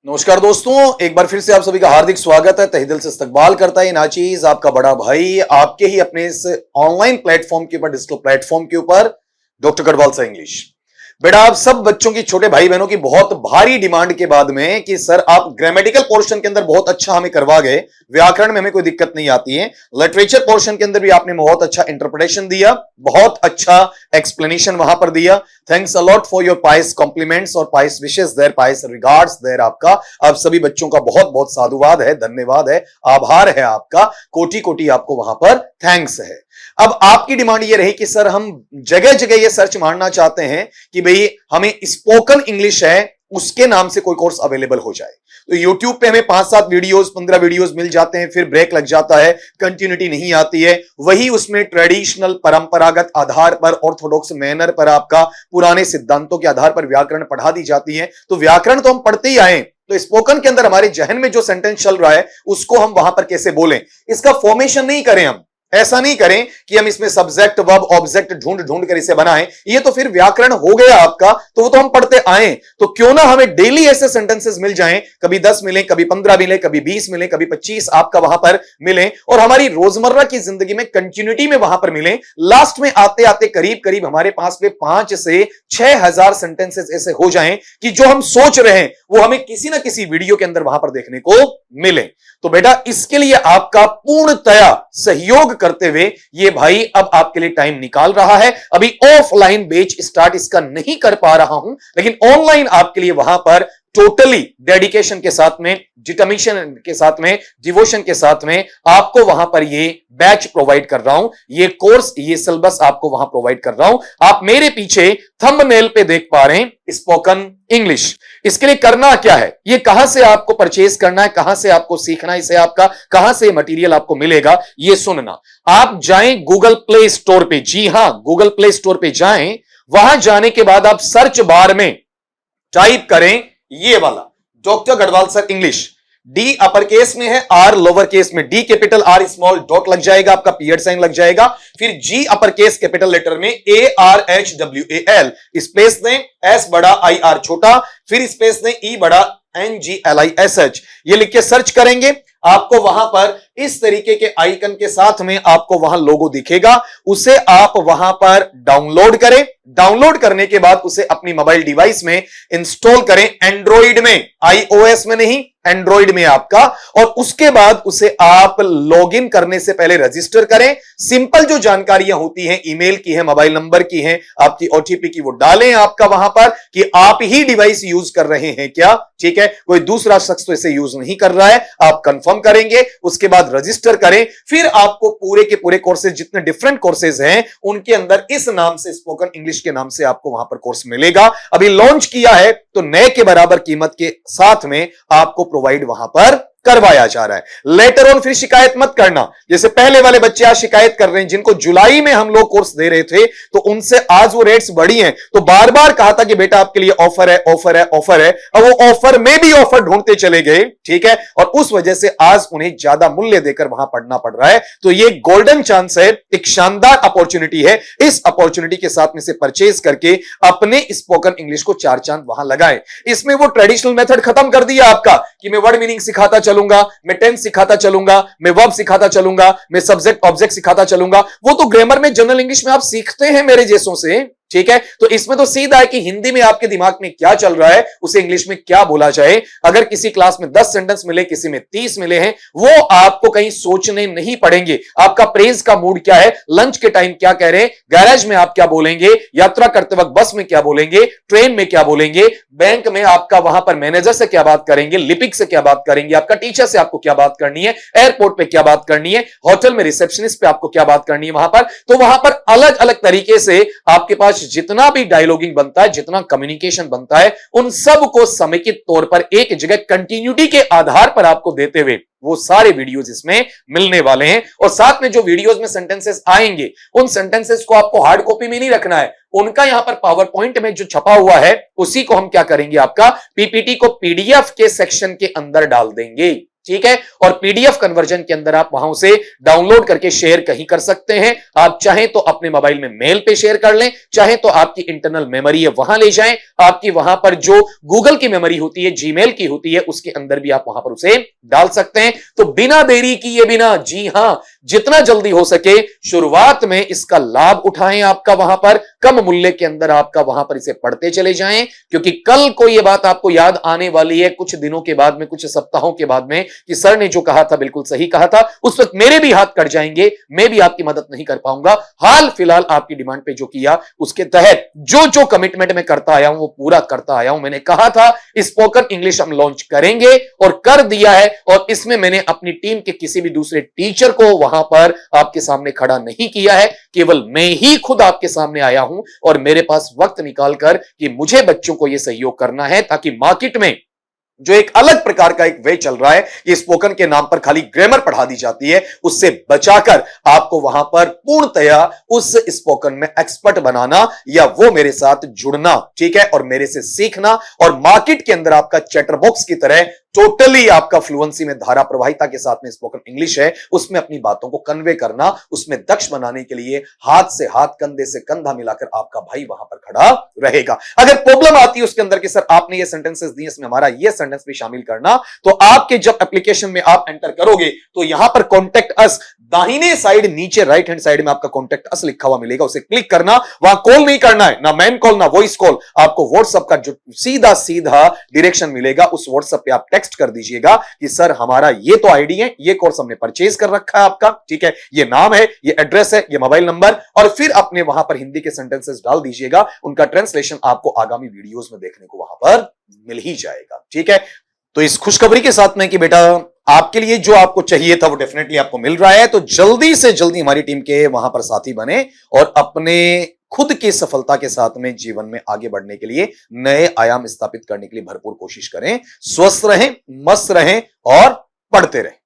नमस्कार दोस्तों, एक बार फिर से आप सभी का हार्दिक स्वागत है। तहे दिल से इस्तकबाल करता है नाचीज आपका बड़ा भाई आपके ही अपने इस ऑनलाइन प्लेटफॉर्म के ऊपर, डिजिटल प्लेटफॉर्म के ऊपर, डॉक्टर गढ़वाल सा इंग्लिश। बेटा, आप सब बच्चों की, छोटे भाई बहनों की बहुत भारी डिमांड के बाद में कि सर आप ग्रामेटिकल पोर्शन के अंदर बहुत अच्छा हमें करवा गए, व्याकरण में हमें कोई दिक्कत नहीं आती है, लिटरेचर पोर्शन के अंदर भी आपने बहुत अच्छा इंटरप्रिटेशन दिया, बहुत अच्छा एक्सप्लेनेशन वहां पर दिया। Thanks a lot for your nice compliments और nice wishes there, nice regards there. आपका आप सभी बच्चों का बहुत बहुत साधुवाद है, धन्यवाद है, आभार है आपका, कोटि कोटि आपको वहां पर थैंक्स है। अब आपकी डिमांड ये रही कि सर हम जगह जगह ये सर्च मारना चाहते हैं कि भाई हमें स्पोकन इंग्लिश है उसके नाम से कोई कोर्स अवेलेबल हो जाए। तो YouTube पे हमें 5-7 वीडियोस, 15 वीडियोस मिल जाते हैं, फिर ब्रेक लग जाता है, कंटिन्यूटी नहीं आती है। वही उसमें ट्रेडिशनल, परंपरागत आधार पर, ऑर्थोडॉक्स मैनर पर, आपका पुराने सिद्धांतों के आधार पर व्याकरण पढ़ा दी जाती है। तो व्याकरण तो हम पढ़ते ही आए, तो स्पोकन के अंदर हमारे जहन में जो सेंटेंस चल रहा है उसको हम वहां पर कैसे बोलें, इसका फॉर्मेशन नहीं करें। हम ऐसा नहीं करें कि हम इसमें सब्जेक्ट, वर्ब, ऑब्जेक्ट ढूंढ ढूंढ कर इसे बनाएं। ये तो फिर व्याकरण हो गया आपका, तो वो तो हम पढ़ते आए। तो क्यों ना हमें डेली ऐसे सेंटेंसेस मिल जाएं, कभी 10 मिले, कभी 15 मिले, कभी 20 मिले, कभी 25 आपका वहां पर मिले, और हमारी रोजमर्रा की जिंदगी में कंटिन्यूटी में वहां पर मिले। लास्ट में आते आते करीब करीब हमारे पास में 5 से 6,000 सेंटेंसेस ऐसे हो जाएं कि जो हम सोच रहे हैं वो हमें किसी ना किसी वीडियो के अंदर वहां पर देखने को मिले। तो बेटा, इसके लिए आपका पूर्णतया सहयोग करते हुए ये भाई अब आपके लिए टाइम निकाल रहा है। अभी ऑफलाइन बैच स्टार्ट इसका नहीं कर पा रहा हूं, लेकिन ऑनलाइन आपके लिए वहां पर टोटली डेडिकेशन के साथ में, डिटर्मिनेशन के साथ में, डिवोशन के साथ में आपको वहां पर ये बैच प्रोवाइड कर रहा हूं, ये कोर्स, ये सिलेबस आपको वहां प्रोवाइड कर रहा हूं। आप मेरे पीछे थंबनेल पे देख पा रहे हैं स्पोकन इंग्लिश। इसके लिए करना क्या है, ये कहां से आपको परचेज करना है, कहां से आपको सीखना है, इसे आपका कहां से मटेरियल आपको मिलेगा, ये सुनना। आप जाएं गूगल प्ले स्टोर पे, जी हां, गूगल प्ले स्टोर पे जाएं। वहां जाने के बाद आप सर्च बार में टाइप करें ये वाला, doctor Garhwal sir English. D upper case में है, आर लोअर केस में, D capital, R small, dot लग जाएगा, आपका पीरियड साइन लग जाएगा। फिर G upper case capital letter में ARHWAL, स्पेस दें, एस बड़ा, IR छोटा, फिर स्पेस दें, ई बड़ा, NGLISH, ये लिख के सर्च करेंगे। आपको वहां पर इस तरीके के आइकन के साथ में आपको वहां लोगो दिखेगा, उसे आप वहां पर डाउनलोड करें। डाउनलोड करने के बाद उसे अपनी मोबाइल डिवाइस में इंस्टॉल करें, एंड्रॉइड में, iOS में नहीं, एंड्रॉइड में आपका। और उसके बाद उसे आप लॉगिन करने से पहले रजिस्टर करें। सिंपल जो जानकारियां होती हैं, ईमेल की है, मोबाइल नंबर की है, आपकी OTP की, वो डालें आपका वहां पर कि आप ही डिवाइस यूज कर रहे हैं क्या, ठीक है, कोई दूसरा शख्स तो इसे यूज नहीं कर रहा है। आप कंफर्म करेंगे, उसके बाद रजिस्टर करें। फिर आपको पूरे के पूरे कोर्सेज, जितने डिफरेंट कोर्सेज हैं, उनके अंदर इस नाम से, स्पोकन इंग्लिश के नाम से आपको वहां पर कोर्स मिलेगा। अभी लॉन्च किया है तो नए के बराबर कीमत के साथ में आपको प्रोवाइड वहां पर करवाया जा रहा है। लेटर ऑन फिर शिकायत मत करना, जैसे पहले वाले बच्चे आज शिकायत कर रहे हैं, जिनको जुलाई में हम लोग कोर्स दे रहे थे तो उनसे आज वो रेट्स बढ़ी हैं, तो बार बार कहा था कि बेटा आपके लिए ऑफर है, ऑफर है, ऑफर है। अब वो ऑफर में भी ऑफर ढूंढते चले गए, ठीक है, और उस वजह से आज उन्हें ज्यादा मूल्य देकर वहां पढ़ना पड़ रहा है। तो ये गोल्डन चांस है, एक शानदार अपॉर्चुनिटी है। इस अपॉर्चुनिटी के साथ में से परचेज करके अपने स्पोकन इंग्लिश को 4 चांद वहां लगाएं। इसमें वो ट्रेडिशनल मेथड खत्म कर दिया आपका कि मैं वर्ड मीनिंग सिखाता चलूंगा, मैं टेंस सिखाता चलूंगा, मैं वर्ब सिखाता चलूंगा, मैं सब्जेक्ट ऑब्जेक्ट सिखाता चलूंगा। वो तो ग्रामर में, जनरल इंग्लिश में आप सीखते हैं मेरे जैसों से, ठीक है। तो इसमें तो सीधा है कि हिंदी में आपके दिमाग में क्या चल रहा है, उसे इंग्लिश में क्या बोला जाए। अगर किसी क्लास में 10 सेंटेंस मिले, किसी में 30 मिले हैं, वो आपको कहीं सोचने नहीं पड़ेंगे। आपका प्रेज का मूड क्या है, लंच के टाइम क्या कह रहे हैं, गैरेज में आप क्या बोलेंगे, यात्रा करते वक्त बस में क्या बोलेंगे, ट्रेन में क्या बोलेंगे, बैंक में आपका वहां पर मैनेजर से क्या बात करेंगे, लिपिक से क्या बात करेंगे, आपका टीचर से आपको क्या बात करनी है, एयरपोर्ट पे क्या बात करनी है, होटल में रिसेप्शनिस्ट पे आपको क्या बात करनी है वहां पर। तो वहां पर अलग अलग तरीके से आपके पास जितना भी डायलॉगिंग बनता है, जितना कम्युनिकेशन बनता है, उन सब को समेकित तौर पर एक जगह कंटिन्यूटी के आधार पर आपको देते हुए वो सारे वीडियोस इसमें मिलने वाले हैं। और साथ में जो वीडियोस में सेंटेंसेस आएंगे, उन सेंटेंसेस को आपको हार्ड कॉपी में नहीं रखना है, उनका यहां पर पावर पॉइंट में जो छपा हुआ है उसी को हम क्या करेंगे, आपका पीपीटी को PDF के सेक्शन के अंदर डाल देंगे, ठीक है। और पीडीएफ कन्वर्जन के अंदर आप वहां से डाउनलोड करके शेयर कहीं कर सकते हैं। आप चाहें तो अपने मोबाइल में मेल पे शेयर कर लें, चाहे तो आपकी इंटरनल मेमोरी है वहां ले जाएं, आपकी वहां पर जो गूगल की मेमोरी होती है, जीमेल की होती है, उसके अंदर भी आप वहां पर उसे डाल सकते हैं। तो बिना देरी किए बिना, जी हां, जितना जल्दी हो सके शुरुआत में इसका लाभ उठाएं। आपका वहां पर कम मूल्य के अंदर आपका वहां पर इसे पढ़ते चले जाएं, क्योंकि कल को यह बात आपको याद आने वाली है कुछ दिनों के बाद में, कुछ सप्ताहों के बाद में, कि सर ने जो कहा था बिल्कुल सही कहा था। उस वक्त मेरे भी हाथ कट जाएंगे, मैं भी आपकी मदद नहीं कर पाऊंगा। हाल फिलहाल आपकी डिमांड पे जो किया उसके तहत जो जो कमिटमेंट मैं करता आया हूं वो पूरा करता आया हूं। मैंने कहा था स्पोकन इंग्लिश हम लॉन्च करेंगे और कर दिया है, और इसमें मैंने अपनी टीम के किसी भी दूसरे टीचर को वहां पर आपके सामने खड़ा नहीं किया है, केवल मैं ही खुद आपके सामने आया हूं। और मेरे पास वक्त निकालकर कि मुझे बच्चों को यह सहयोग करना है, ताकि मार्केट में जो एक अलग प्रकार का एक वे चल रहा है कि स्पोकन के नाम पर खाली ग्रामर पढ़ा दी जाती है, उससे बचाकर आपको वहां पर पूर्णतया उस स्पोकन में एक्सपर्ट बनाना, या वो मेरे साथ जुड़ना, ठीक है, और मेरे से सीखना, और मार्केट के अंदर आपका चैटर बॉक्स की तरह टोटली आपका फ्लुएंसी में धारा प्रवाहिता के साथ में स्पोकन इंग्लिश है, उसमें अपनी बातों को कन्वे करना, उसमें दक्ष बनाने के लिए हाथ से हाथ, कंधे से कंधा मिलाकर आपका भाई वहां पर खड़ा रहेगा। अगर प्रॉब्लम आती है उसके अंदर कि सर आपने ये सेंटेंसेस दिए, इसमें हमारा ये सेंटेंस भी शामिल करना, तो आपके जब एप्लीकेशन में आप एंटर करोगे तो यहां पर कॉन्टेक्ट अस, दाहिने साइड नीचे राइट हैंड साइड में आपका कॉन्टेक्ट अस लिखा हुआ मिलेगा, उसे क्लिक करना। वहां कॉल नहीं करना है, ना मैन कॉल ना वॉइस कॉल, आपको व्हाट्सएप का जो सीधा सीधा डायरेक्शन मिलेगा, उस व्हाट्सएप पे आप टेक्स्ट कर दीजिएगा कि सर हमारा ये तो आईडी है, ये कोर्स हमने परचेज कर रखा है आपका, ठीक है, ये नाम है, ये एड्रेस है, ये मोबाइल नंबर, और फिर अपने वहां पर हिंदी के सेंटेंसेस डाल दीजिएगा। उनका ट्रांसलेशन आपको आगामी वीडियोस में देखने को वहां पर मिल ही जाएगा, ठीक है। तो इस खुशखबरी के साथ में कि बेटा आपके लिए जो आपको चाहिए था वो डेफिनेटली आपको मिल रहा है, तो जल्दी से जल्दी हमारी टीम के वहां पर साथी बने और अपने खुद की सफलता के साथ में जीवन में आगे बढ़ने के लिए, नए आयाम स्थापित करने के लिए भरपूर कोशिश करें। स्वस्थ रहें, मस्त रहें और पढ़ते रहें।